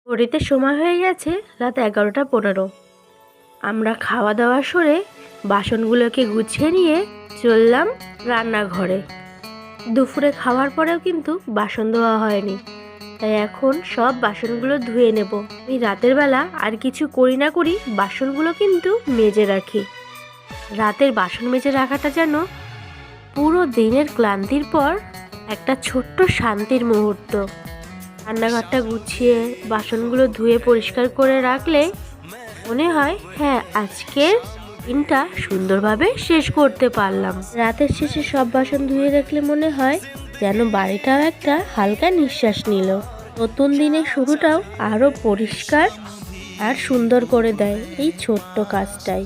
ঘড়িতে সময় হয়ে গেছে রাত 11টা 15। আমরা খাওয়া দাওয়া সেরে বাসনগুলোকে গুছিয়ে নিয়ে চললাম রান্নাঘরে। দুপুরে খাওয়ার পরেও কিন্তু বাসন ধোয়া হয়নি, তাই এখন সব বাসনগুলো ধুয়ে নেব। আমি রাতের বেলা আর কিছু করি না করি বাসনগুলো কিন্তু মেজে রাখি। রাতের বাসন মেজে রাখাটা যেন পুরো দিনের ক্লান্তির পর একটা ছোট্ট শান্তির মুহূর্ত। রান্নাঘরটা গুছিয়ে বাসনগুলো ধুয়ে পরিষ্কার করে রাখলে মনে হয় হ্যাঁ, আজকের দিনটা সুন্দরভাবে শেষ করতে পারলাম। রাতের শেষে সব বাসন ধুয়ে রাখলে মনে হয় যেন বাড়িটাও একটা হালকা নিঃশ্বাস নিল। নতুন দিনের শুরুটাও আরও পরিষ্কার আর সুন্দর করে দেয় এই ছোট্ট কাজটাই।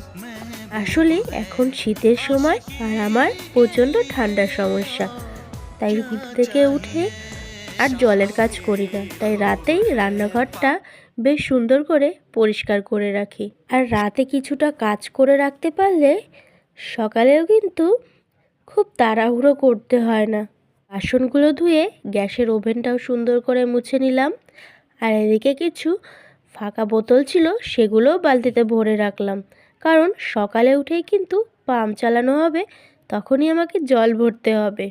আসলে এখন শীতের সময় আর আমার প্রচণ্ড ঠান্ডার সমস্যা, তাই ঘুম থেকে উঠে আর জলের কাজ করি না, তাই রাতেই রান্নাঘরটা বেশ সুন্দর করে পরিষ্কার করে রাখি। আর রাতে কিছুটা কাজ করে রাখতে পারলে সকালেও কিন্তু খুব তাড়াহুড়ো করতে হয় না। বাসনগুলো ধুয়ে গ্যাসের ওভেনটাও সুন্দর করে মুছে নিলাম। আর এদিকে কিছু ফাঁকা বোতল ছিল, সেগুলোও বালতিতে ভরে রাখলাম, কারণ সকালে উঠেই কিন্তু পাম্প চালানো হবে, তখনই আমাকে জল ভরতে হবে।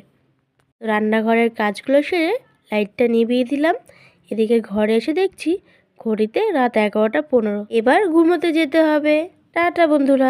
রান্নাঘরের কাজগুলো সেরে লাইটটা নিভিয়ে দিলাম। এদিকে ঘরে এসে দেখছি ঘড়িতে রাত 11টা 15। এবার ঘুমোতে যেতে হবে। টাটা বন্ধুরা।